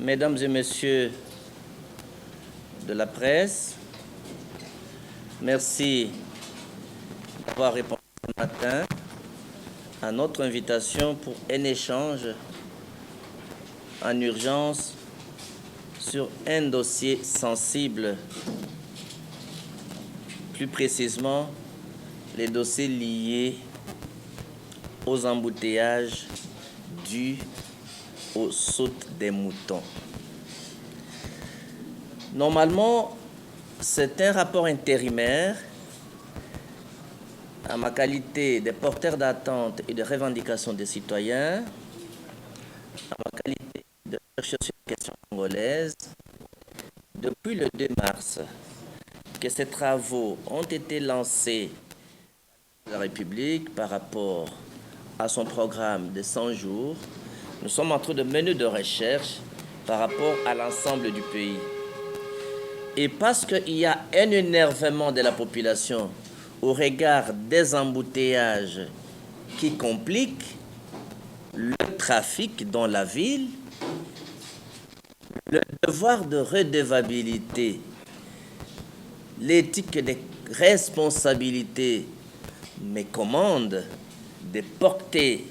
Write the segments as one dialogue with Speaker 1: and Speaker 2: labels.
Speaker 1: Mesdames et messieurs de la presse, merci d'avoir répondu ce matin à notre invitation pour un échange en urgence sur un dossier sensible, plus précisément les dossiers liés aux embouteillages dus aux sautes des moutons. Normalement, c'est un rapport intérimaire. À ma qualité de porteur d'attente et de revendication des citoyens, à ma qualité de chercheur sur la question congolaise, depuis le 2 mars, que ces travaux ont été lancés par la République par rapport à son programme de 100 jours, nous sommes en train de mener de recherche par rapport à l'ensemble du pays. Et parce qu'il y a un énervement de la population au regard des embouteillages qui compliquent le trafic dans la ville, le devoir de redevabilité, l'éthique des responsabilités me commande de porter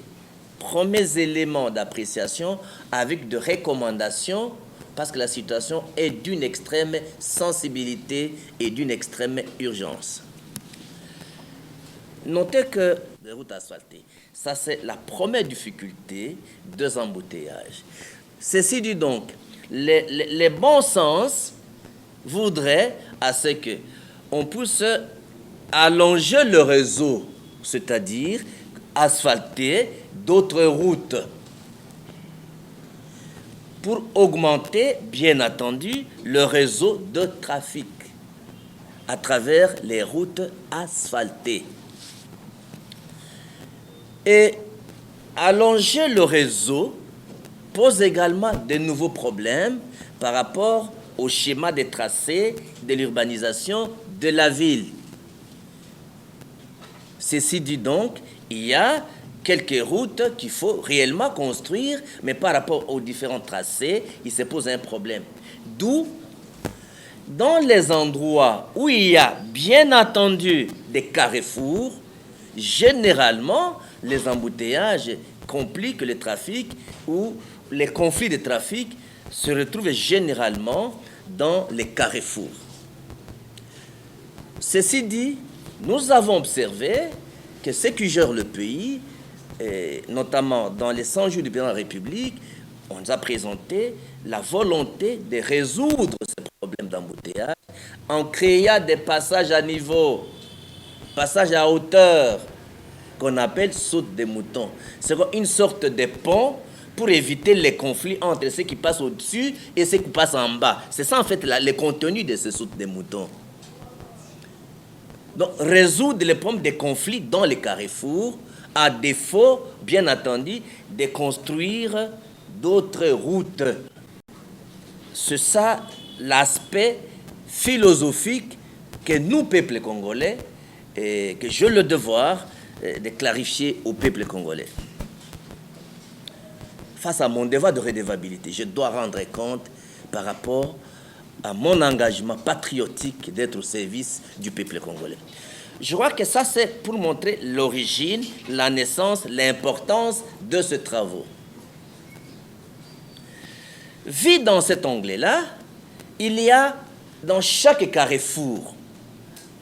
Speaker 1: premiers éléments d'appréciation avec de recommandations parce que la situation est d'une extrême sensibilité et d'une extrême urgence. Notez que les routes asphaltées, ça c'est la première difficulté des embouteillages. Ceci dit donc, les bons sens voudraient à ce qu'on puisse allonger le réseau, c'est-à-dire asphalter d'autres routes pour augmenter, bien entendu, le réseau de trafic à travers les routes asphaltées. Et allonger le réseau pose également de nouveaux problèmes par rapport au schéma des tracés de l'urbanisation de la ville. Ceci dit donc, il y a quelques routes qu'il faut réellement construire, mais par rapport aux différents tracés, il se pose un problème. D'où, dans les endroits où il y a bien entendu des carrefours, généralement, les embouteillages compliquent le trafic ou les conflits de trafic se retrouvent généralement dans les carrefours. Ceci dit, nous avons observé que ce qui gère le pays, notamment dans les 100 jours du président de la République, on nous a présenté la volonté de résoudre ce problème d'embouteillage en créant des passages à niveau, passages à hauteur, qu'on appelle saute des moutons. C'est une sorte de pont pour éviter les conflits entre ceux qui passent au-dessus et ceux qui passent en bas. C'est ça en fait le contenu de ces sautes des moutons. Donc résoudre les problèmes des conflits dans les carrefours, à défaut, bien entendu, de construire d'autres routes. C'est ça l'aspect philosophique que nous, peuple congolais, et que j'ai le devoir de clarifier au peuple congolais. Face à mon devoir de redevabilité, je dois rendre compte par rapport à mon engagement patriotique d'être au service du peuple congolais. Je crois que ça, c'est pour montrer l'origine, la naissance, l'importance de ce travaux. Vu dans cet onglet-là, il y a dans chaque carrefour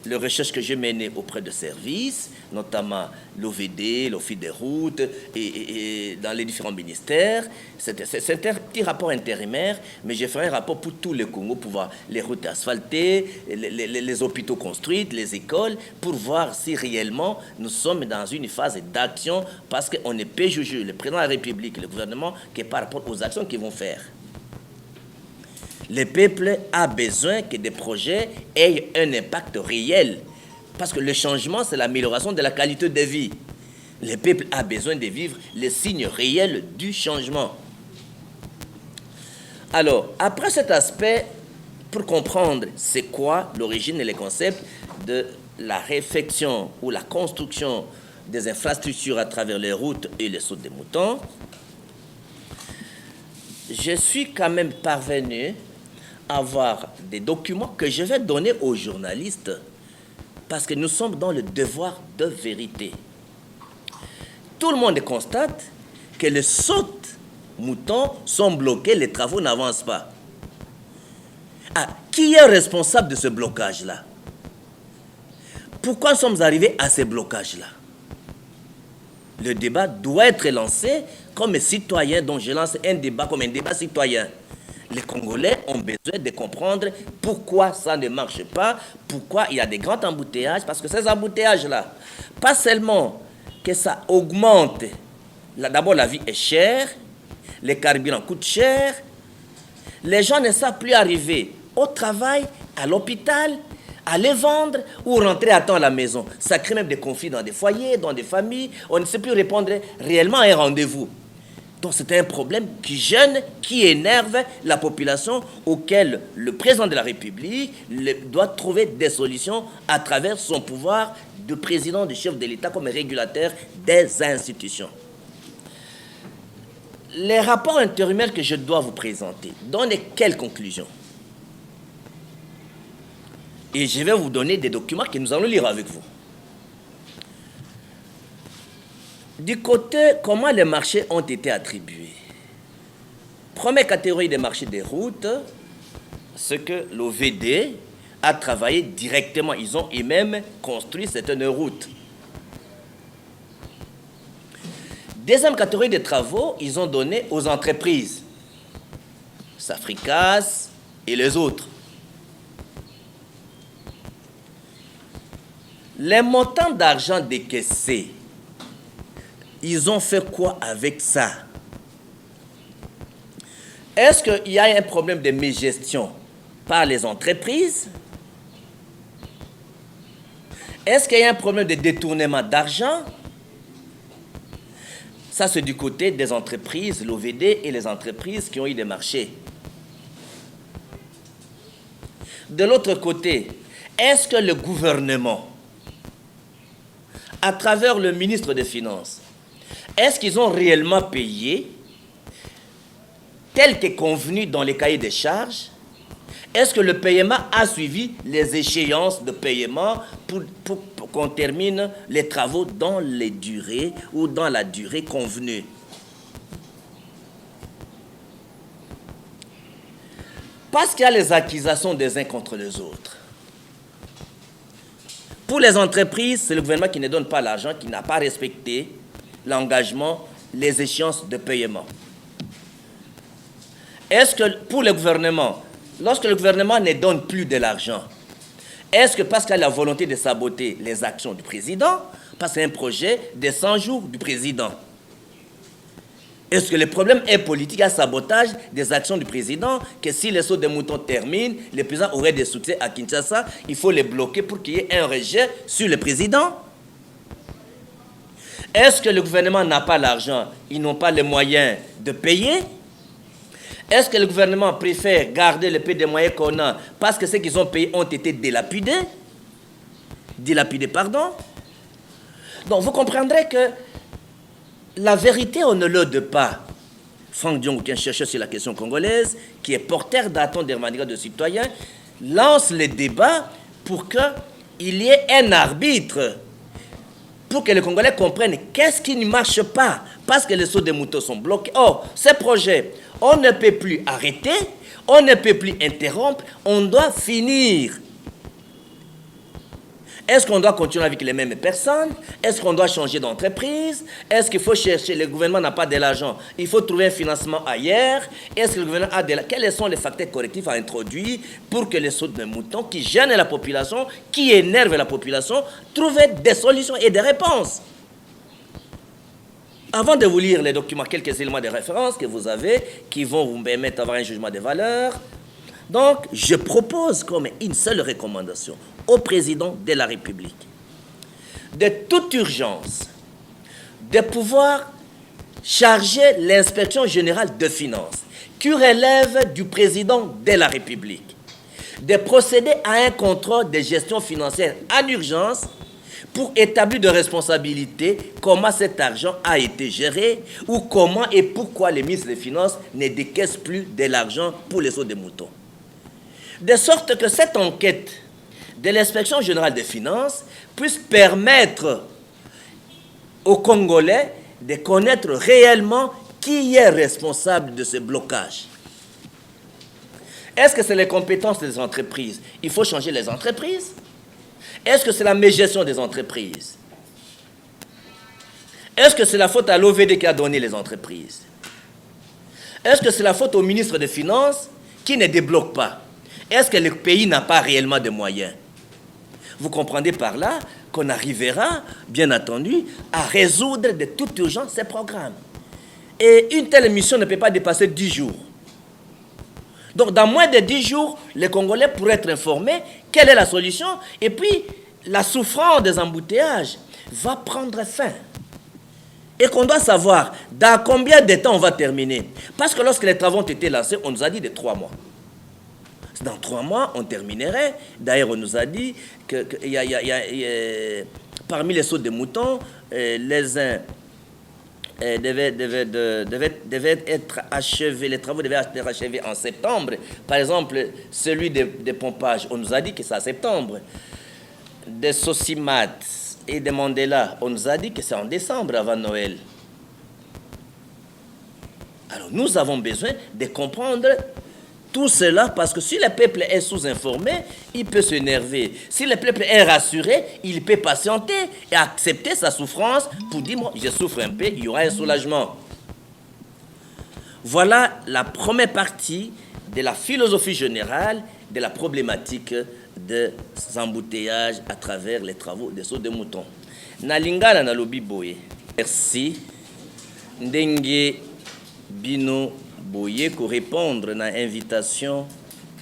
Speaker 1: les recherches que j'ai menées auprès de services, notamment l'OVD, l'Office des routes et dans les différents ministères. C'est un petit rapport intérimaire, mais j'ai fait un rapport pour tout le Congo, pour voir les routes asphaltées, les hôpitaux construits, les écoles, pour voir si réellement nous sommes dans une phase d'action, parce qu'on ne peut juger le président de la République et le gouvernement que par rapport aux actions qu'ils vont faire. Le peuple a besoin que des projets aient un impact réel. Parce que le changement, c'est l'amélioration de la qualité de vie. Le peuple a besoin de vivre les signes réels du changement. Alors, après cet aspect, pour comprendre c'est quoi l'origine et les concepts de la réfection ou la construction des infrastructures à travers les routes et les sautes des moutons, je suis quand même parvenu à avoir des documents que je vais donner aux journalistes parce que nous sommes dans le devoir de vérité. Tout le monde constate que les sautes-moutons sont bloqués, les travaux n'avancent pas. Ah, qui est responsable de ce blocage-là? Pourquoi nous sommes arrivés à ces blocages-là? Le débat doit être lancé comme citoyen, dont je lance un débat comme un débat citoyen. Les Congolais ont besoin de comprendre pourquoi ça ne marche pas, pourquoi il y a des grands embouteillages, parce que ces embouteillages-là, pas seulement que ça augmente, d'abord la vie est chère, les carburants coûtent cher, les gens ne savent plus arriver au travail, à l'hôpital, aller vendre ou rentrer à temps à la maison. Ça crée même des conflits dans des foyers, dans des familles. On ne sait plus répondre réellement à un rendez-vous. Donc c'est un problème qui gêne, qui énerve la population, auquel le président de la République doit trouver des solutions à travers son pouvoir de président, de chef de l'État comme régulateur des institutions. Les rapports intérimaires que je dois vous présenter donnent quelles conclusions? Et je vais vous donner des documents que nous allons lire avec vous. Du côté, comment les marchés ont été attribués? Première catégorie des marchés des routes, ce que l'OVD a travaillé directement. Ils ont eux-mêmes construit certaines routes. Deuxième catégorie de travaux, ils ont donné aux entreprises. Safricas et les autres. Les montants d'argent décaissés, ils ont fait quoi avec ça? Est-ce qu'il y a un problème de mégestion par les entreprises? Est-ce qu'il y a un problème de détournement d'argent? Ça, c'est du côté des entreprises, l'OVD et les entreprises qui ont eu des marchés. De l'autre côté, est-ce que le gouvernement, à travers le ministre des Finances, est-ce qu'ils ont réellement payé tel que convenu dans les cahiers des charges? Est-ce que le paiement a suivi les échéances de paiement pour qu'on termine les travaux dans les durées ou dans la durée convenue? Parce qu'il y a les accusations des uns contre les autres. Pour les entreprises, c'est le gouvernement qui ne donne pas l'argent, qui n'a pas respecté l'engagement, les échéances de paiement. Est-ce que pour le gouvernement, lorsque le gouvernement ne donne plus de l'argent, est-ce que parce qu'il a la volonté de saboter les actions du président, parce que c'est un projet de 100 jours du président? Est-ce que le problème est politique, à sabotage des actions du président, que si les sauts de moutons terminent, le président aurait des succès à Kinshasa, il faut les bloquer pour qu'il y ait un rejet sur le président? Est-ce que le gouvernement n'a pas l'argent, ils n'ont pas les moyens de payer? Est-ce que le gouvernement préfère garder le peu de moyens qu'on a parce que ceux qu'ils ont payés ont été dilapidés? Dilapidés, pardon. Donc vous comprendrez que la vérité, on ne l'ode pas. Franck Diong, qui est un chercheur sur la question congolaise, qui est porteur d'attentes des revendications de citoyens, lance le débat pour qu'il y ait un arbitre, pour que les Congolais comprennent qu'est-ce qui ne marche pas, parce que les sauts de moutons sont bloqués. Or, ces projets, on ne peut plus arrêter, on ne peut plus interrompre, on doit finir. Est-ce qu'on doit continuer avec les mêmes personnes? Est-ce qu'on doit changer d'entreprise? Est-ce qu'il faut chercher, le gouvernement n'a pas de l'argent, il faut trouver un financement ailleurs? Est-ce que le gouvernement a de l'argent? Quels sont les facteurs correctifs à introduire pour que les sauts de moutons qui gênent la population, qui énervent la population, trouvent des solutions et des réponses? Avant de vous lire les documents, quelques éléments de référence que vous avez, qui vont vous permettre d'avoir un jugement de valeur. Donc, je propose comme une seule recommandation au président de la République, de toute urgence, de pouvoir charger l'inspection générale de finances, qui relève du président de la République, de procéder à un contrôle de gestion financière en urgence pour établir de responsabilités comment cet argent a été géré ou comment et pourquoi les ministres des Finances ne décaissent plus de l'argent pour les sauts de moutons. De sorte que cette enquête de l'Inspection générale des finances puisse permettre aux Congolais de connaître réellement qui est responsable de ce blocage. Est-ce que c'est les compétences des entreprises? Il faut changer les entreprises. Est-ce que c'est la mégestion des entreprises? Est-ce que c'est la faute à l'OVD qui a donné les entreprises? Est-ce que c'est la faute au ministre des Finances qui ne débloque pas? Est-ce que le pays n'a pas réellement de moyens? Vous comprenez par là qu'on arrivera, bien entendu, à résoudre de toute urgence ces programmes. Et une telle mission ne peut pas dépasser 10 jours. Donc, dans moins de 10 jours, les Congolais pourraient être informés quelle est la solution. Et puis, la souffrance des embouteillages va prendre fin. Et qu'on doit savoir dans combien de temps on va terminer. Parce que lorsque les travaux ont été lancés, on nous a dit de 3 mois. Dans 3 mois, on terminerait. D'ailleurs, on nous a dit que parmi les sauts de moutons, les uns devaient être achevés, les travaux devaient être achevés en septembre. Par exemple, celui des pompages, on nous a dit que c'est en septembre. Des Sosimat et des Mandela, on nous a dit que c'est en décembre avant Noël. Alors, nous avons besoin de comprendre tout cela parce que si le peuple est sous-informé, il peut s'énerver. Si le peuple est rassuré, il peut patienter et accepter sa souffrance pour dire, moi, je souffre un peu, il y aura un soulagement. Voilà la première partie de la philosophie générale de la problématique des embouteillages à travers les travaux des sauts de moutons. Nalingala na lobi boye. Merci. Ndenge bino boye ko répondre na invitation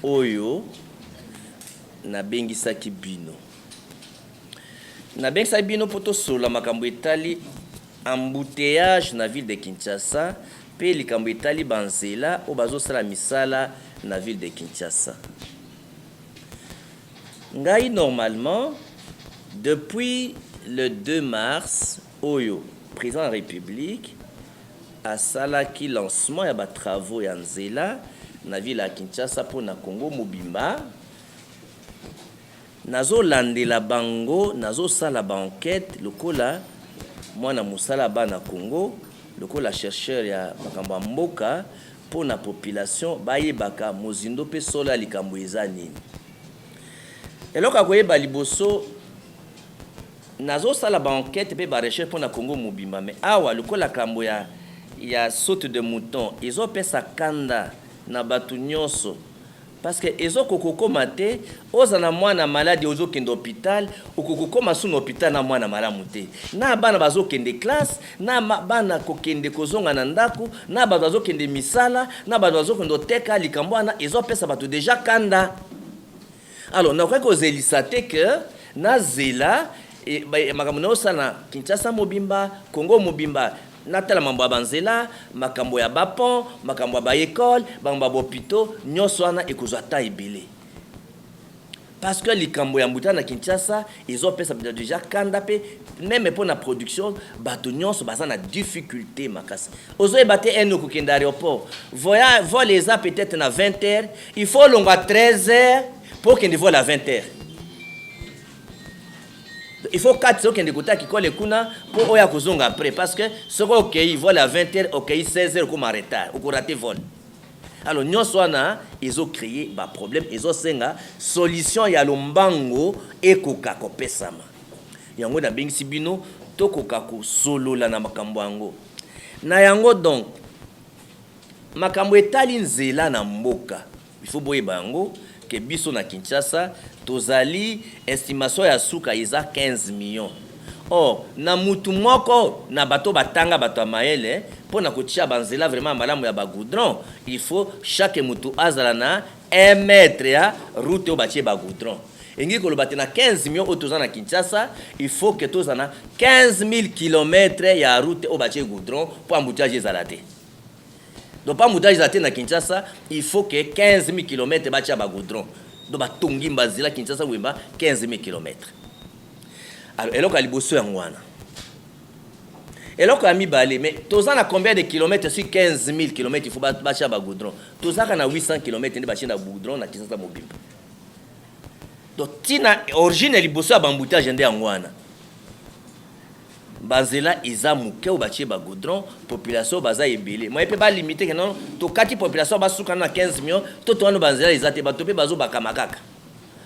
Speaker 1: oyo na bengisaki bino. Na bengisaki bino poto sola makambo etali embouteillage na ville de Kinshasa pe likambo etali banzela o bazosala misala na ville de Kinshasa. Ngai normalement depuis le 2 mars oyo président de la République asalaki lancement ya ba travaux ya nzela na ville ya Kinshasa pour na Congo mobimba. Nazo landela bango, nazo sala ba enquête lokola mwana musala ba na Congo, lokola chercheur ya makambo mboka pour na population bayebaka mozindo pe sola likambo eza nini. Eloko akoyeba liboso nazo sala ba enquête pe ba recherche pour na Congo mobimba, mais awa lokola kambo ya saute de mouton, ils ont pesa kanda na batu nyonso parce que ils ont kokokoma te ozana mwana malade ozo kende hôpital okokoma sous hôpital na mwana malamu te na bana bazo kende classe na bana kokende kozonga na ndako na bazo kende misala na bazo kende teka likambo na ils ont pesa batu déjà kanda. Alors na kwa kozelisa te que na zela e makambo na osana Kinshasa mobimba Congo mobimba natala mambo ya banzela makambo ya bapon makambo ya ba école makambo ya hôpitaux nyonso wana ekozwa ta ebele parce que likambo ya mbuta na Kinshasa ils ont pesa déjà kanda pe même pour la production bato nyonso baza na difficulté makasi ozo ebate eno kokenda aéroport voya vol les a peut-être na 20h il faut longa 13h pour qu'il vole à 20h. Il faut 4 heures qu'il écoute qui colle kuna pour oya kozonga après parce que ce OK il vole à 20h OK 16h comme en retard ou raté vol. Alors nyonso wana ils ont créé ba problème ils ont senga solution ya lombango ekoka kopesama. Yango na bengisi bino tokoka ko solola na makambo yango. Na yango donc makambo etali nzela na mboka. Il faut boyeba yango que biso na Kinshasa tozali estimation ya suka iza 15 millions. Or na mutu moko na bato batanga bato maele pour na kotia banzela vraiment malamu ya ba goudron, il faut chaque mutu azala na 1 mètre ya route obatie ba goudron. Engi ko lobate na 15 millions otoza na Kinshasa, il faut que tozana 15 000 km ya route obatie goudron pour embouteillage ezalate. Donc pas embouteillage ezalate na Kinshasa, il faut que 15 000 km batia ba goudron. Donc ba tongi mbazila Kinshasa wemba 15 000 km. alors eloko ya liboso yango wana eloko ya mibale mais toza na combien de kilomètres sur 15 000 kilomètres il faut bacha ba goudron tozaka na 800 kilomètres nde bacha na goudron na Kinshasa mobimba donc tina origine ya liboso ya bambouteage nde yango wana banzela eza muke o batie ba goudron population baza ebele moi pe ba limiter que non to kati population basuka na 15 millions to to wana banzela eza te bato pe bazo bakama kaka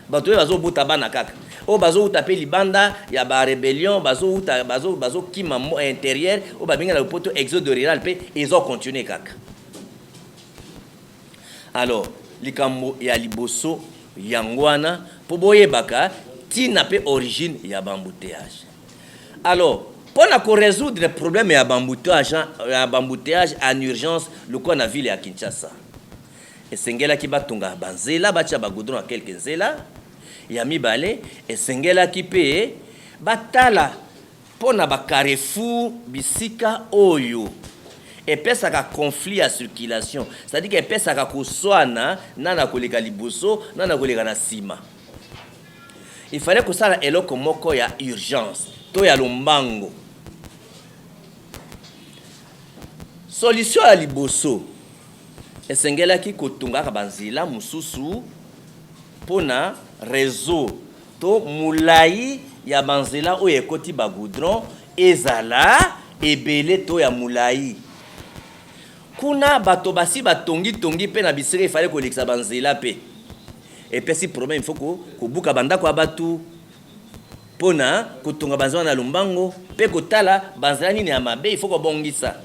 Speaker 1: bato pe bazo buta bana kaka o bazo utape libanda ya ba rébellion bazo kima intérieur o ba binga na poto exode rural pe ils ont continué kaka alors likambo ya liboso yangwana po boyebaka tina pe origine ya bambouteage alors pour résoudre le problème ya bambouteage en urgence le quoi na ville ya Kinshasa esengela ki batunga banzela bacha ba goudron à quelques nzela ya mibale esengela ki pe batala pona ba carrefour bisika oyo epesaka conflit à circulation c'est-à-dire que epesaka kuswana nana koleka liboso nana koleka na sima il fallait que ça eloko moko ya urgence to ya lombango solution ya liboso esengelaki kotungaka banzela mususu pona réseau to mulai ya banzela oyo ekoti ba goudron ezala ebele to ya mulai kuna bato basi batongi pe na bisika ifale kolekisa banzela pe epesi problème il faut ko buka bandako abatu pona kotunga banzela na lumbango pe kotala banzela nini ya mabe il faut ko bongisa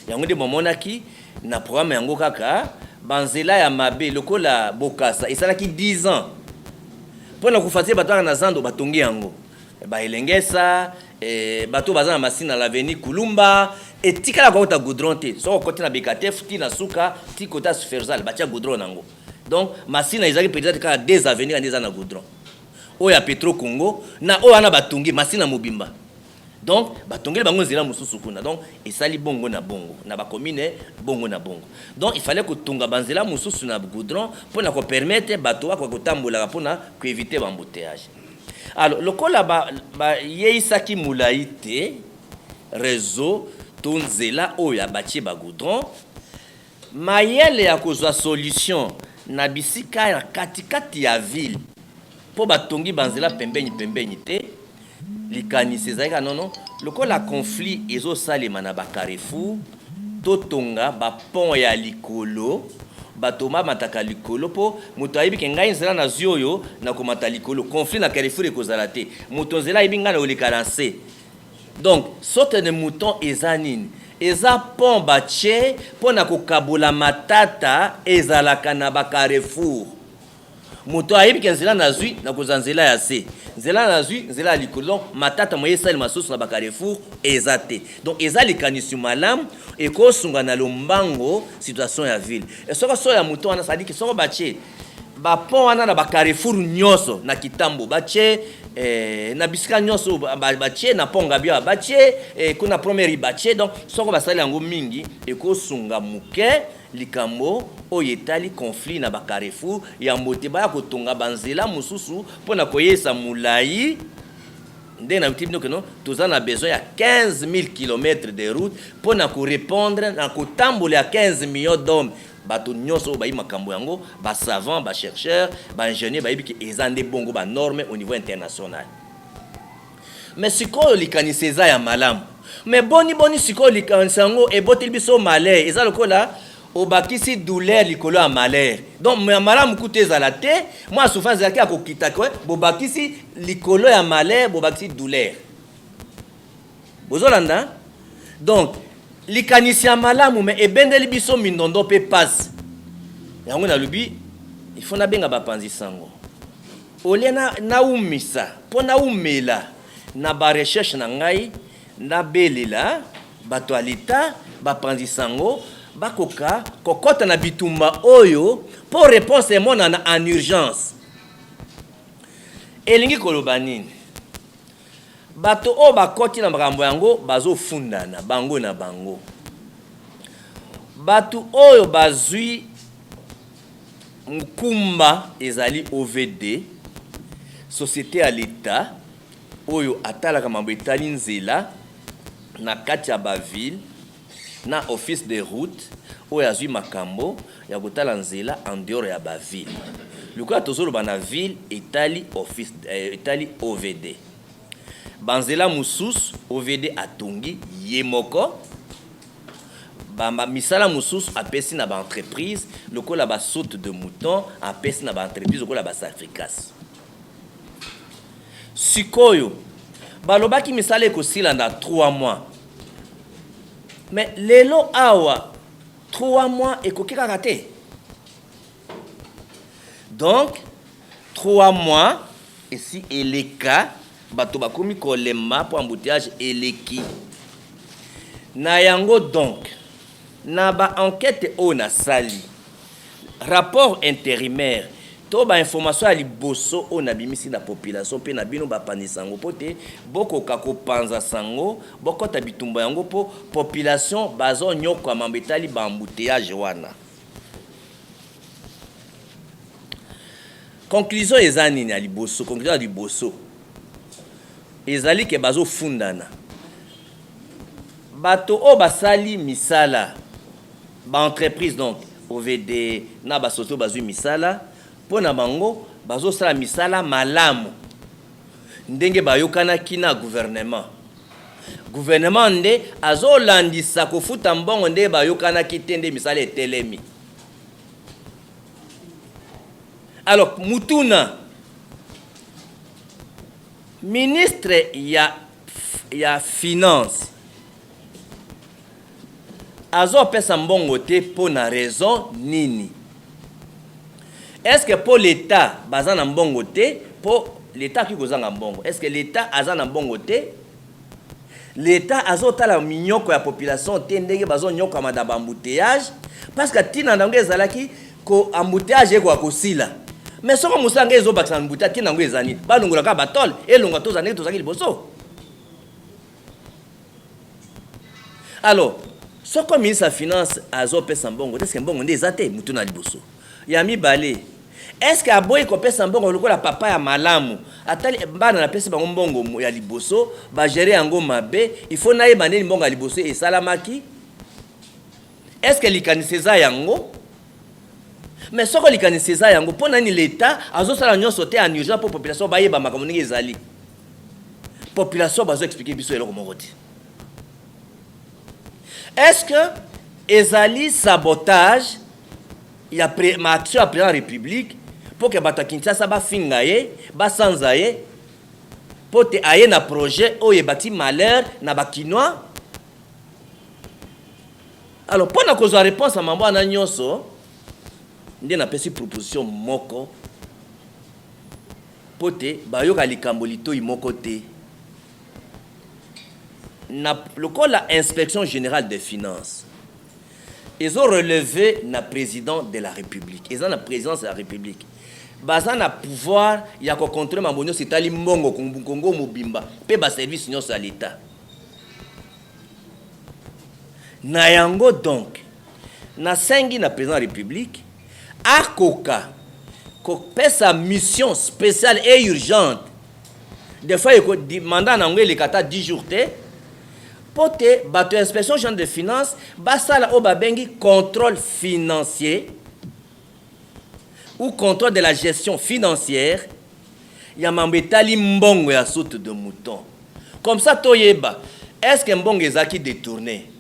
Speaker 1: yango de momonaki na programme yango kaka banzela ya mabe lokola bokasa esalaki 10 ans pona kufatia bato na zando batongi yango ba elengesa bato baza na masina na l'avenir Kulumba etikala kwa ta goudron te so côté na BKTF ti na suka ti kota Suferzal batia goudron nango donc masina ezaki peut-être ka des avenirs ndeza na goudron oya Petro Congo na oya na batongi masina mobimba donc batongeli bango nzela mususu kuna donc esali bongo na ba commune bongo na bongo donc il fallait que tunga banzela mususu na goudron pona ko permettre bato wa kotambola pona ko éviter l'embouteillage alors lokola ba yeisaki mulaite réseau tonzela oya batie ba goudron mayele ya kozwa solution na bisika ya katikati ya ville po batongi banzela pembeni te likanisi ezalika nono lokola conflit ezosalema na bacarrefour totonga bapont ya likolo bato bamataka likolo po moto ayebi ke ngai nzela na zwi oyo na komata likolo conflit na carrefour ekozala te moto nzela ayebi ngai na oleka na se donc sorte de mouton eza nini eza pont batie mpo na kokabola matata ezalaka na bacarrefour moto ayebi ke nzela na zwi na kozala nzela ya se nzela na zwi nzela ya likolo donc matata moye esali masusu na bacarrefour eza te donc eza likanisi malamu ekosunga na lombango situation ya ville esoko so ya moto wana sadiki soko batie bapont wana na bacarrefour nyonso na kitambo batie na bisika nyonso batie na ponga bia batie kuna première batie donc soko basali yango mingi ekosunga muke likambo oyo etali conflit na bacarrefour ya mbote baya kotonga banzela mususu pona koyesa mulai nde na bitibino que non toza na besoin ya 15 000 km de route pona ko répondre na kotambola ya 15 millions d'hommes bato nyonso ba makambo yango ba savant ba chercheur ba ingénieur ba yibiki ezande bongo ba norme au niveau international mais sikoyo likanisi eza ya malamu mais boni sikoyo likanisi yango eboteli biso malheur eza lokola obakisi douleur likolo ya malheur donc malamu kutu ezala te moi souvent ezalaki ya kokita kwe bobakisi likolo ya malheur bobakisi douleur bozolanda donc likanisi ya malamu me ebendeli biso mindondo pe passe yango nalobi il faut nabenga bapanzi sango olie na umisa mpo na umela na ba recherche na ngai nabelela bato ya leta bapanzi sango bakoka kokota na bitumba oyo pour réponse emonana en urgence elingi koloba nini bato o bakoti na makambo yango bazofundana bango na bango bato oyo bazwi nkumba ezali OVD société à l'état oyo atalaka mambo etali nzela na kati ya baville na office de route oyo azwi makambo ya kotala nzela en dehors ya baville. Lokola tozoloba na ville etali office etali OVD. Banzela mususu OVD atongi ye moko. Ba misala mususu apesi na ba entreprise lokola ba saute de mouton apesi na ba entreprise lokola ba sacrifice. Sikoyo balobaki misala ekosila na 3 mois. Mais lelo awa 3 mois ekoki kaka te. Donc 3 mois ici eleka bato bakomi kolema pour embouteillage eleki. Na yango donc na ba enquête o na sali rapport intérimaire to ba information ali boso o na bimisi na population pe na bino ba panisango pote boko kako panza sango boko ta bitumba yango po population bazo nyoko mambetali ba embouteillage wana. Conclusion ezani ni ali boso, conclusion ali boso ezali ke bazo fundana bato o basali misala ba entreprise donc OVD na ba socio bazui misala pona bango bazo sala misala malamu ndenge bayokana kina gouvernement nde azolandisa kofuta mbongo nde bayokana kitende misala etelemi. Alors mutuna ministre ya finance azo pesa mbongo te pona raison nini? Est-ce que pour l'État bazana mbongo te pour l'État qui kozanga mbongo? Est-ce que l'État azana mbongo te? L'État azotala minyoko ya population te ndenge bazo nyoko madaba embouteillage parce que tina ndango ezalaki ko embouteillage ko akosila. Mais soko musanga ezo bakisa embouteillage tina ngo ezani balongola ka batol elonga tozane tozaki liboso. Alors soko ministre de finance azo pesa mbongo est-ce que mbongo nde ezate mutuna liboso ya mibale? Est-ce que aboyi ko pesa mbongo lokola papa ya malamu atali bana na pesa bango mbongo ya liboso ba gérer yango mabe il faut na yeba nini mbongo ya liboso esalamaki? Est-ce que likaniseza yango? Mais soko likaniseza yango pona ni l'État azo sala nyonso te en urgence pour population ba yeba makambo ndenge ezali. Population bazo expliquer biso eloko moko te. Est-ce que ezali sabotage ya ma action à président de la République pour que bato Kinshasa ba fingaye ba sanzaye pour te aye na projet o yebati malheur na bakinois? Alors pour na kozwa réponse à mambo na nyonso ndé na pesi proposition moko pour te bayoka likambo litoi moko te. Le code la inspection générale des finances, ils ont relevé le président de la République. Ils ont la présidence de la République. Ils ont le pouvoir, il y a un contrôle, c'est Ali Mbongo, Congo, Mobimba, et le service à l'État. Nayango donc, na sengi na président de la République, à Koka, fait sa mission spéciale et urgente. Des fois, il demande à les 10 jours. Pour te bateau inspection générale des finances, basala o babengi contrôle financier ou contrôle de la gestion financière, ya mambetali mbongo ya saute de mouton. Comme ça toyeba, est-ce que mbongo ezaki détourné?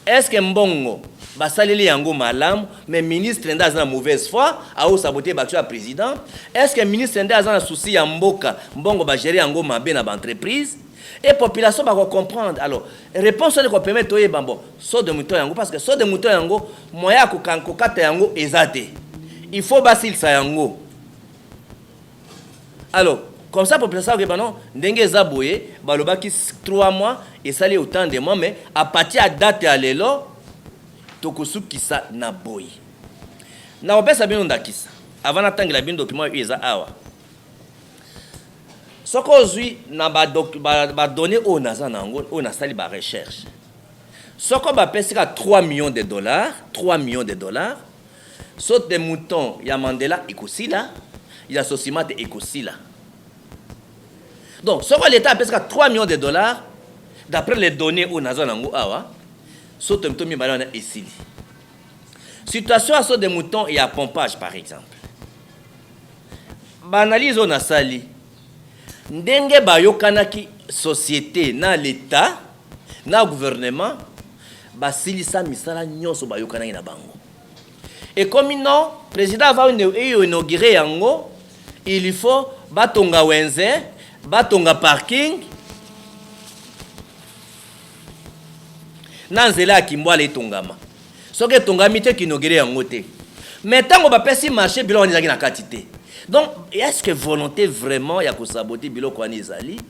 Speaker 1: Est-ce que mbongo basaleli yango malam, mais ministre nda za mauvaise foi, a o saboter baction à président? Est-ce que ministre nda za souci ya mboka, mbongo ba gérer yango mabe na ba entreprise? Et population va comprendre. Alors, réponse de permet de bon, saut de mouton yango parce que saut de mouton yango moya ko kanko kata yango ezate. Il faut basil sa yango. Alors, comme ça population que non, ndenge zaboye, balobaki 3 mois et ça autant de mois mais à partir à date à lelo tokosuki sa na boy. Na opesa bino ndakisa. Avant d'attendre la bin document eza awa. Ce qu'on na ba donné au nazanango au nasali ba recherche. Ce qu'on va payer 3 millions de dollars, 3 millions de dollars. Saute des moutons, il y a Mandela Ekosila, il y a Sosimate Ekosila. Donc, ce que l'État a presque 3 millions de dollars, d'après les données où Nazo Nango Awa, saute un peu mieux ici. Situation à saut des moutons et à pompage, par exemple. Banalise on a sali. Ndenge bayokanaki société na l'État, na gouvernement, basilisa misala nyonso bayokanaki na bango. Et comme non, le président va inaugurer yango, il faut batonga wenze, batonga parking. Nanzela kimbwale tongama. Soke tongami te ki inauguré yango te. Mais tant qu'on va passer marché biloko nizaki na quantité. Donc, est-ce que volonté vraiment ya ko saboter biloko ani ezali?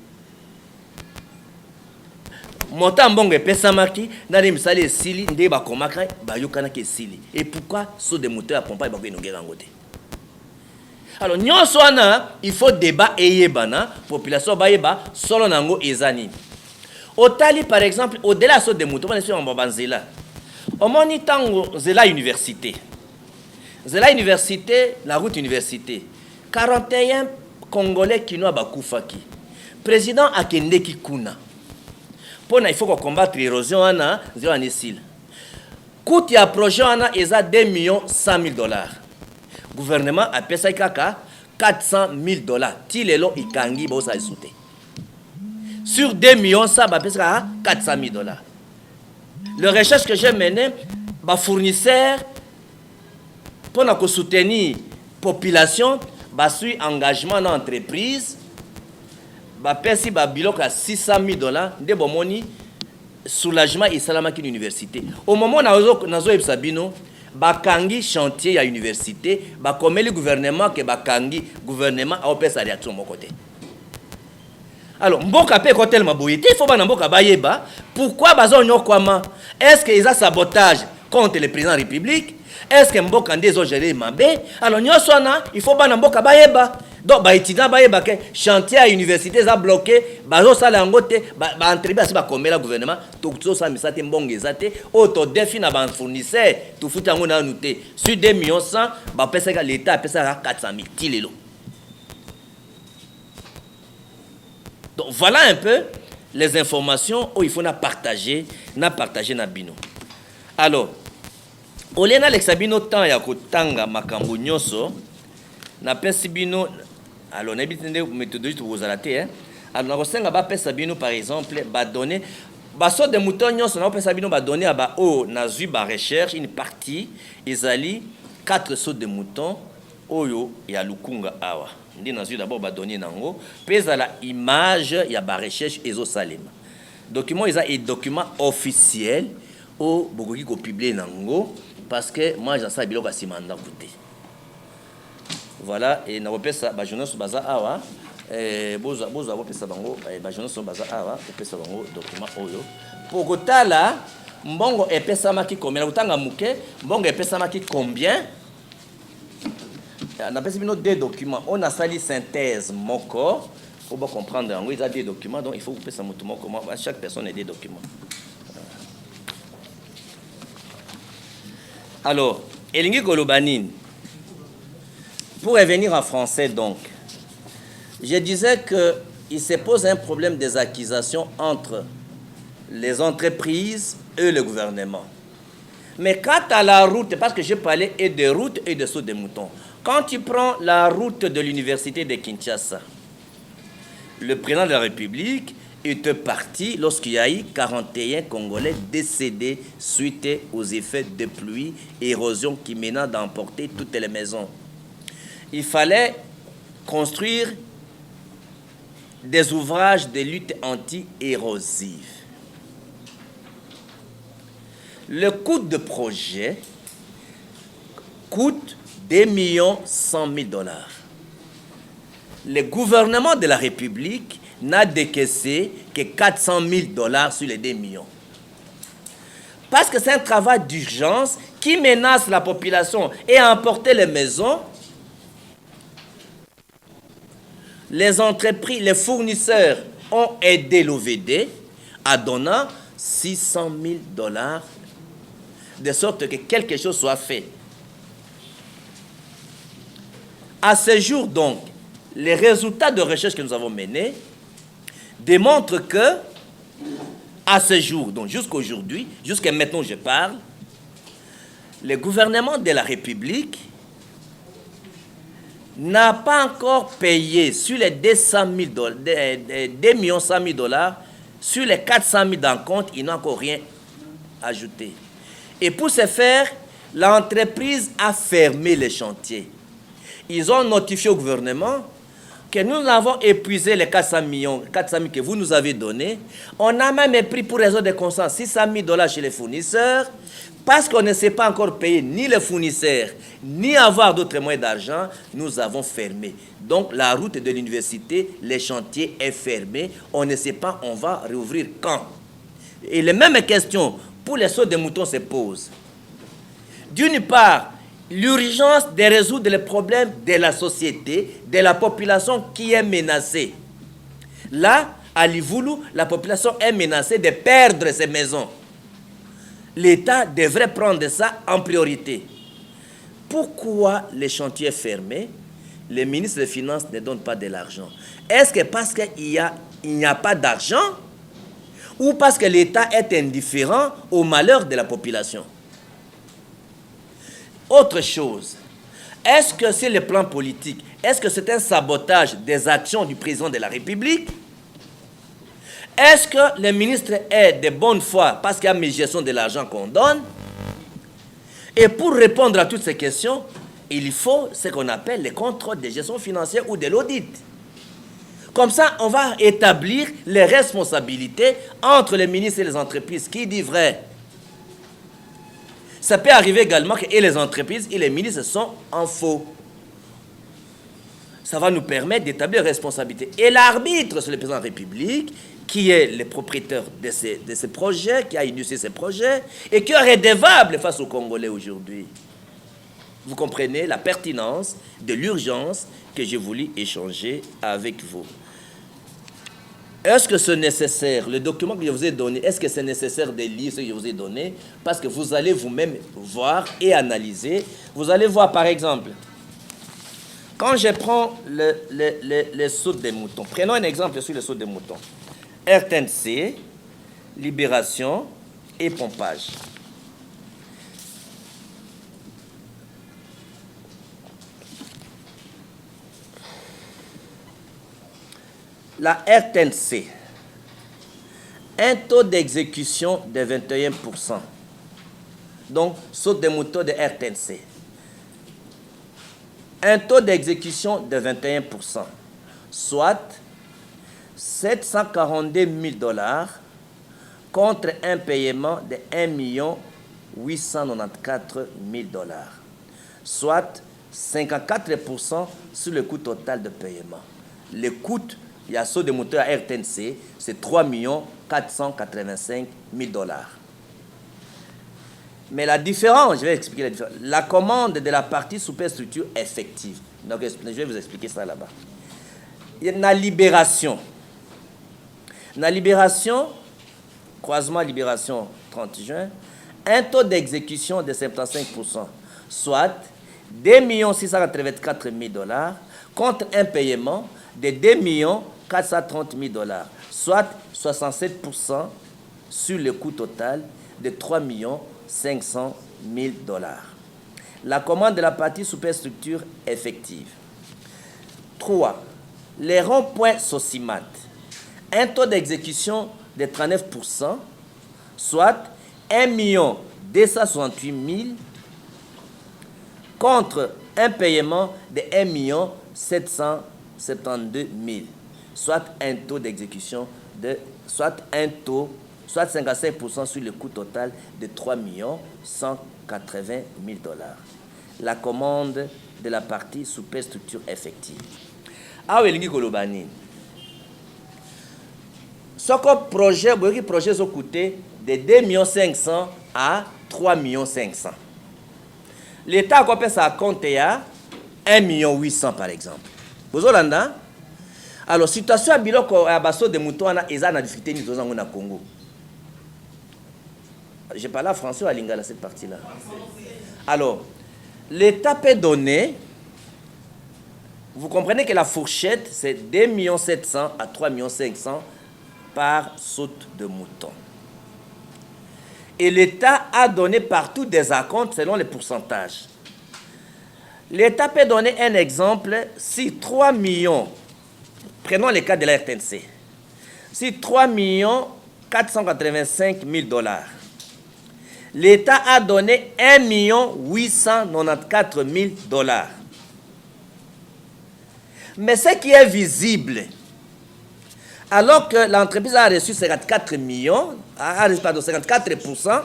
Speaker 1: Montant mbongo epesamaki na les misali esili nde bakomaka bayokana ke esili. Et pourquoi so de moteur à pompa ba ko inauguré yango te? Alors nyonso wana il faut débat eyebana population bayeba solo nango ezani. Au Tali, par exemple, au-delà de moutons, on est sur un Babanzela. Au moni tango Zela Université. Zela Université, la route université. 41 Congolais qui n'ont pas koufaki. Président Akendeki Kuna. Pour il faut qu'on combatte l'érosion ana Zela Nesil. Coût ya projet ana eza 2 100 000 dollars. Gouvernement a payé kaka 400 000 dollars. Tilelo ikangi bosa isute. Sur 2 millions, ça va passer à 400 000 dollars. Le recherche que j'ai mené, les fournisseurs, pour soutenir la population, suit engagement dans l'entreprise, pèse à 600 000 dollars, de bon soulagement et salamaki l'université. Au moment où nous avons sabino, bakangi chantier à l'université, comme le gouvernement que bakangi gouvernement a opéré sa réaction de mon côté. Alors, mboka pe ko tellement boyité, il faut ba mboka bayeba pourquoi bazo nyokwama. Est-ce qu'il y a sabotage contre le président de la République? Est-ce que mboka ndezo gérer mabé? Alors nyosona, il faut ba mboka bayeba. Donc ba étudiant bayeba que chantier à université za bloqué, bazo sala ngote, ba entreprise asi ba komela gouvernement, to sa misate mbonge zate, auto défi na ba fournisseur, tout futa ngo na nuté. Sur 2 millions 100, ba pesa l'État pesa 400 000 tilelo. Donc voilà un peu les informations où il faut partager na bino. Alors, olena l'exabino temps ya kotanga makambo nyoso na pesi bino alors na bitende méthodologie to bozalate hein. Alors na kosenga ba pesa bino par exemple ba donner ba so de mouton nyoso na pesa bino ba donner ba o na zui ba recherche une partie ezali 4 sauts de mouton oyo ya lukunga awa. Ndi nazu d'abord ba donner nango pesa la image ya ba recherche ezo salema. Document eza et document officiel au bokoki ko publier nango parce que moi j'en sais biloko simanda côté. Voilà et na repesa ba journaliste baza awa boza repesa bango ba journaliste baza awa repesa bango document oyo pour kotala mbongo epesa maki combien kutanga muke mbongo epesa maki combien. On a besoin de deux documents. On a sali synthèse moko. Il faut comprendre. Il y a des documents, donc il faut couper ça mot comment chaque personne a des documents. Alors, Elingi Golobanine. Pour revenir en français donc, je disais que il se pose un problème des accusations entre les entreprises et le gouvernement. Mais quant à la route, parce que j'ai parlé et de route et de saut de moutons. Quand tu prends la route de l'université de Kinshasa, le président de la République est parti lorsqu'il y a eu 41 Congolais décédés suite aux effets de pluie et érosion qui menacent d'emporter toutes les maisons. Il fallait construire des ouvrages de lutte anti-érosive. Le coût de projet coûte 2 100 000 dollars. Le gouvernement de la République n'a décaissé que 400 000 dollars sur les 2 millions. Parce que c'est un travail d'urgence qui menace la population et a emporté les maisons. Les entreprises, les fournisseurs ont aidé l'OVD en donnant 600 000 dollars de sorte que quelque chose soit fait. À ce jour, donc, les résultats de recherche que nous avons menés démontre que, à ce jour, donc jusqu'à aujourd'hui, jusqu'à maintenant je parle, le gouvernement de la République n'a pas encore payé sur les 200 000 dollars, 2 100 000 dollars, sur les 400 000 d'encompte, il n'a encore rien ajouté. Et pour ce faire, l'entreprise a fermé les chantiers. Ils ont notifié au gouvernement que nous avons épuisé les 400 000 que vous nous avez donnés. On a même pris pour raison de conscience 600 000 dollars chez les fournisseurs parce qu'on ne sait pas encore payer ni les fournisseurs, ni avoir d'autres moyens d'argent. Nous avons fermé. Donc la route de l'université, les chantiers est fermé. On ne sait pas, on va réouvrir quand. Et les mêmes questions pour les sauts de moutons se posent. D'une part, l'urgence de résoudre les problèmes de la société, de la population qui est menacée. Là, à Livoulou, la population est menacée de perdre ses maisons. L'État devrait prendre ça en priorité. Pourquoi les chantiers fermés, les ministres des Finances ne donnent pas de l'argent? Est-ce que parce qu'il n'y a pas d'argent ou parce que l'État est indifférent au malheur de la population? Autre chose, est-ce que c'est le plan politique? Est-ce que c'est un sabotage des actions du président de la République? Est-ce que le ministre est de bonne foi parce qu'il y a médiation de l'argent qu'on donne? Et pour répondre à toutes ces questions, il faut ce qu'on appelle les contrôles de gestion financière ou de l'audit. Comme ça, on va établir les responsabilités entre les ministres et les entreprises. Qui dit vrai? Ça peut arriver également que et les entreprises et les ministres sont en faux. Ça va nous permettre d'établir les responsabilités. Et l'arbitre, c'est le président de la République, qui est le propriétaire de ces projets, qui a initié ces projets, et qui est redevable face aux Congolais aujourd'hui. Vous comprenez la pertinence de l'urgence que j'ai voulu échanger avec vous. Est-ce que c'est nécessaire, le document que je vous ai donné, est-ce que c'est nécessaire de lire ce que je vous ai donné? Parce que vous allez vous-même voir et analyser. Vous allez voir, par exemple, quand je prends les sauts des moutons, prenons un exemple sur les sauts des moutons. RTNC, libération et pompage. La RTNC, un taux d'exécution de 21%. Donc, saut des moutons de RTNC. Un taux d'exécution de 21%, soit 742 000 dollars contre un paiement de 1 894 000 dollars, soit 54% sur le coût total de paiement. Le coût, il y a saut de moteur à RTNC, c'est 3 485 000 dollars. Mais la différence, je vais expliquer la différence. La commande de la partie superstructure effective. Donc, je vais vous expliquer ça là-bas. Il y a la libération. La libération, croisement libération 30 juin, un taux d'exécution de 75%, soit 2 684 000 dollars contre un paiement de 2 430 000 dollars, soit 67% sur le coût total de 3 500 000 dollars. La commande de la partie superstructure effective. 3. Les ronds-points Sosimat. Un taux d'exécution de 39%, soit 1 268 000 contre un paiement de 1 772 000, soit un taux d'exécution de, soit 55% sur le coût total de 3 180 000 dollars. La commande de la partie superstructure effective. Ah oui, Kolobani. Ce projet a coûté de 2 500 à 3 500. L'État a coupé sa compte à 1 800 par exemple. Vous avez alors, situation à Biloko à Basso de Mouton, ils ont une difficulté au Congo. Je parle en français ou à lingala cette partie-là. Alors, l'État peut donner, vous comprenez que la fourchette, c'est 2 700 à 3 500 par saute de mouton. Et l'État a donné partout des acomptes selon les pourcentages. L'État peut donner un exemple. Si 3 millions, prenons le cas de la RTNC, si 3 485 000 dollars, l'État a donné 1 894 000 dollars. Mais ce qui est visible, alors que l'entreprise a reçu 54 millions, pardon, 54%,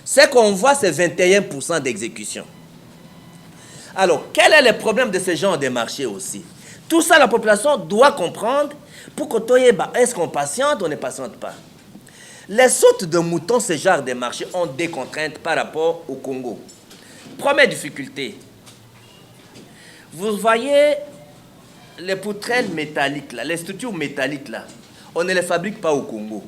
Speaker 1: ce qu'on voit, c'est 21% d'exécution. Alors, quel est le problème de ce genre de marché aussi? Tout ça, la population doit comprendre pour que est-ce qu'on patiente ou on ne patiente pas. Les sautes de moutons, ce genre de marché, ont des contraintes par rapport au Congo. Première difficulté. Vous voyez les poutrelles métalliques, là, les structures métalliques, là, on ne les fabrique pas au Congo.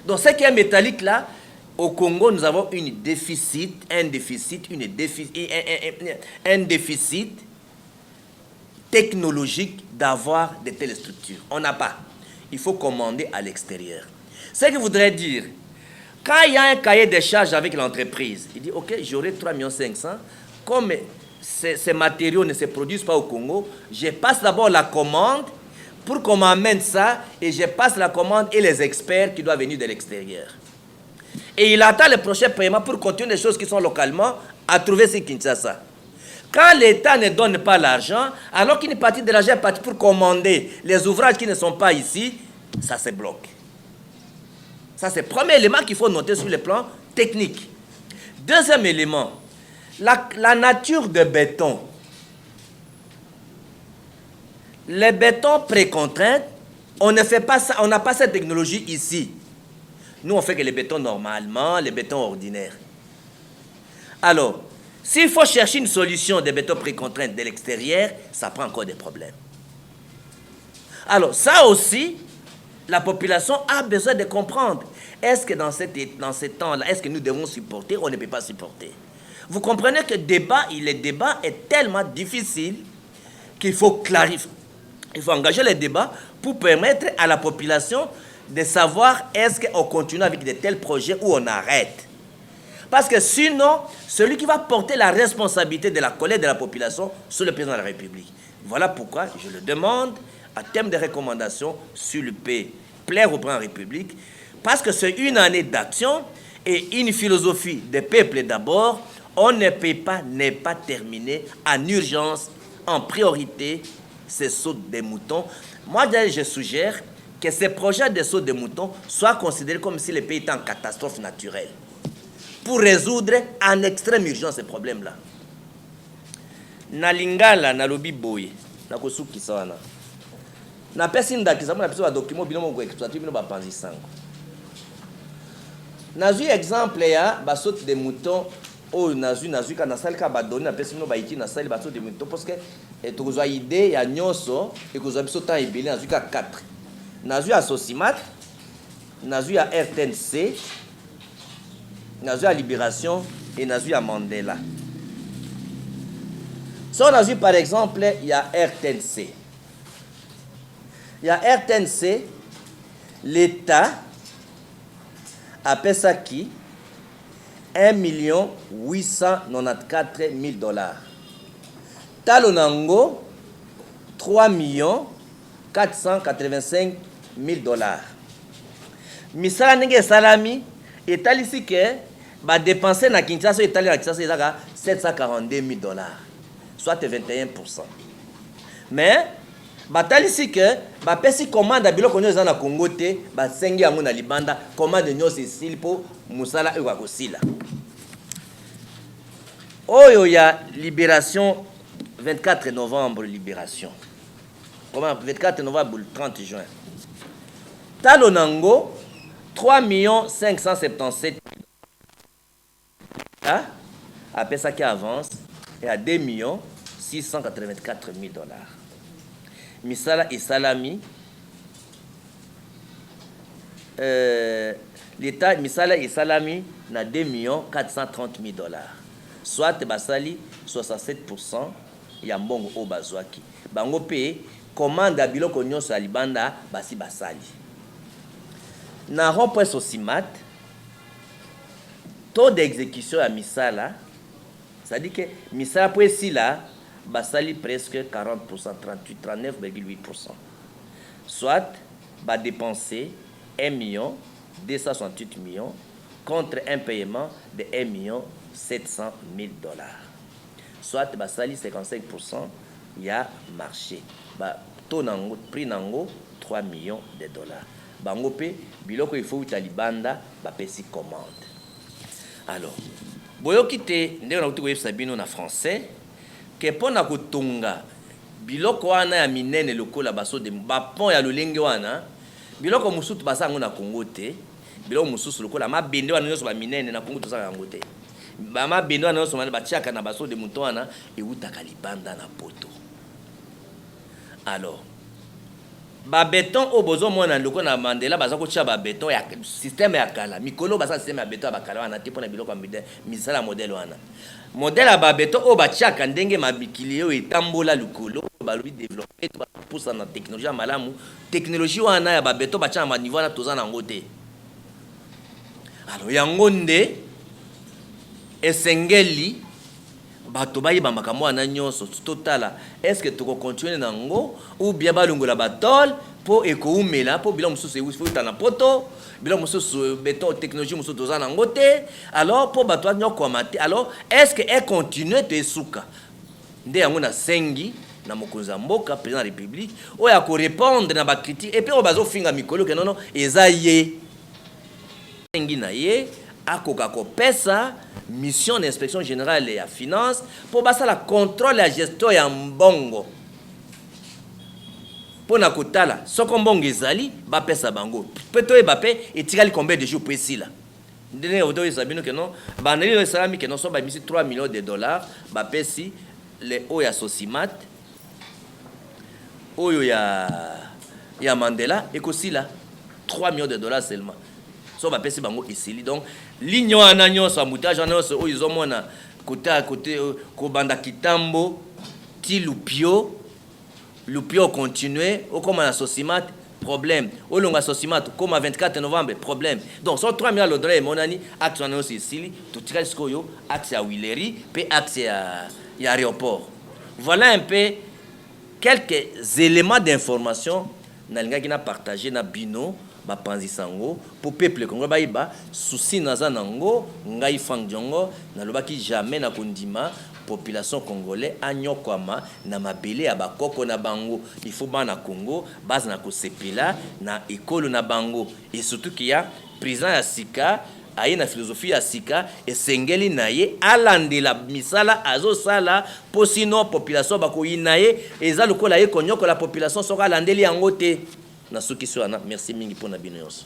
Speaker 1: Donc, ce qui est métallique, là, au Congo, nous avons un déficit technologique d'avoir de telles structures. On n'a pas. Il faut commander à l'extérieur. Ce qui voudrait dire, quand il y a un cahier de charges avec l'entreprise, il dit, OK, j'aurai 3 500 000. Comme ces matériaux ne se produisent pas au Congo, je passe d'abord la commande pour qu'on m'amène ça, et je passe la commande et les experts qui doivent venir de l'extérieur. Et il attend le prochain paiement pour continuer les choses qui sont localement à trouver sur Kinshasa. Quand l'État ne donne pas l'argent, alors qu'une partie de l'argent est partie pour commander les ouvrages qui ne sont pas ici, ça se bloque. Ça, c'est le premier élément qu'il faut noter sur le plan technique. Deuxième élément, la nature de béton. Les bétons précontraints, on ne fait pas ça, on n'a pas cette technologie ici. Nous, on fait que les bétons normalement, les bétons ordinaires. Alors, s'il faut chercher une solution des bétons précontraints de l'extérieur, ça prend encore des problèmes. Alors, ça aussi, la population a besoin de comprendre. Est-ce que dans ces temps-là, est-ce que nous devons supporter ou on ne peut pas supporter? Vous comprenez que le débat est tellement difficile qu'il faut clarifier. Il faut engager les débats pour permettre à la population de savoir est-ce qu'on continue avec de tels projets ou on arrête. Parce que sinon, celui qui va porter la responsabilité de la colère de la population, c'est le président de la République. Voilà pourquoi je le demande, à terme de recommandations, sur le P, plaire au président de la République, parce que c'est une année d'action et une philosophie des peuples d'abord. On ne peut pas ne pas terminer en urgence, en priorité, ces sauts des moutons. Moi, je suggère que ces projets de sauts des moutons soient considérés comme si le pays était en catastrophe naturelle, pour résoudre en extrême urgence ces problèmes-là. Na lingala na lobi boye na kosukisa wana na pesi ndakisa na pesi ba document bino mo exploiter bino ba panzisango. Nazui exemple ya ba saute de mouton o nazui kana sali ka ba donner na pesi bino ba iti na sali ba saute de mouton parce que tokozwa idée ya nyoso et kozwa biso temps ebele nazui ka 4. Nazui ya Sosimat, nazui ya RTNC, nazui ya Libération et nazui ya Mandela. Si on a vu par exemple, il y a RTNC. Il y a RTNC, l'État appelle ça qui 1 894 000 dollars. Talonango, 3 485 000 dollars. Misala nenge salami, état ici que va dépenser na Kinshasa, état na Kinshasa, 742 000 dollars. Soit 21%. Mais, batali ici que, bapesi commande à biloko nyo na Congo te, basengi yango na libanda, commande nyo sisili po musala ewa kosila. Oyo ya Libération, 24 novembre, Libération. Comment 24 novembre, 30 juin. Talonango, 3 577 000. Après ça qui avance, et à 2 684 000 dollars. Misala et Salami, l'État Misala et Salami na 2 430 000 dollars. Soit Basali 67% ya mbongo o bazwaki. Bango pe commande à biloko nyonso ya libanda basi basali. Na rond-point Sosimat, taux d'exécution à misala, c'est-à-dire que misala pour ici là, basali presque 40%, 39,8%. Soit, va dépenser 1 268 millions contre un paiement de 1 700 000 $. Soit, basali 55%, il y a marché. Taux nango, prix nango, 3 millions de $. Bango pe, biloko il faut utalibanda, pesi commande. Alors, boyo kite, ndeko na kutuko yefsa bino na français, ke pona kutunga, biloko wana ya minene lokola baso de bapon ya lolenge wana, biloko musutu basa yango na Congo te, biloko mususu lokola mabende wana nyonso ba minene na Congo tosala yango te. Ba mabende wana nyonso batiaka na baso de muto wana ewutaka libanda na poto. Alors, ba béton au bozo mona loko na Mandela baza ko tia ba béton ya système ya kala mikolo baza système ya béton ya bakala wana te pona biloko misala modèle wana modèle ya ba béton o ba tiaka ndenge mabikili yo etambola lukolo ba lobi développer to ba poussa na technologie malamu technologie wana ya ba béton ba tia ma niveau na toza na ngote. Alors yango nde esengeli bato bayeba makambo wana nyonso totala est-ce que tu continuer nango ou bien balongola batol po ekoumela po biloko mususu eufuta na poto biloko mususu béton technologie mususu toza nango te alors po bato nyokoma te alors est-ce que elle continue te suka nde yango na sengi na mokonzi ya mboka président de la république oyo ko répondre na ba critique et puis o bazo finga mikolo ke nono eza ye sengi na ye akoka kopesa mission d'inspection générale et à finance pour basa la contrôle la gestion ya mbongo pour na kotala soko mbongo ezali ba pesa bango peto e bape etikali combien de jours pour ici là ndene odo ezabino que non ba neli salami que non so ba misi 3 millions de dollars ba pesi les oya Sosimat oyo ya Mandela et aussi là 3 millions de dollars seulement so ba pesi bango esili donc ligne wana nyonso amutage wana nyonso oyo izomona côté ko banda kitambo ti lupio continuer au comme na Sosimat problème au longa Sosimat comme 24 novembre problème donc so 3 millions de dollars monani axe wana nyonso esili to tika sikoyo axe ya Wileri pe axe ya aéroport. Voilà un peu quelques éléments d'information na lingaki na partager na bino ba panzi sango pour peuple Congo bayiba souci naza nango ngai fangjongo na lobaki jamais na kondima population congolais anyokwama na mabele ya bakoko na bango il faut bana Congo base na kosepela na ekolo na bango et surtout qu'il y a président ya sika aye na philosophie ya sika esengeli na ye alandela misala azosala po sino population bakoyina ye eza lokola ye konyokola population soka alandeli yango te na suki swana merci mingi pona bino yonso.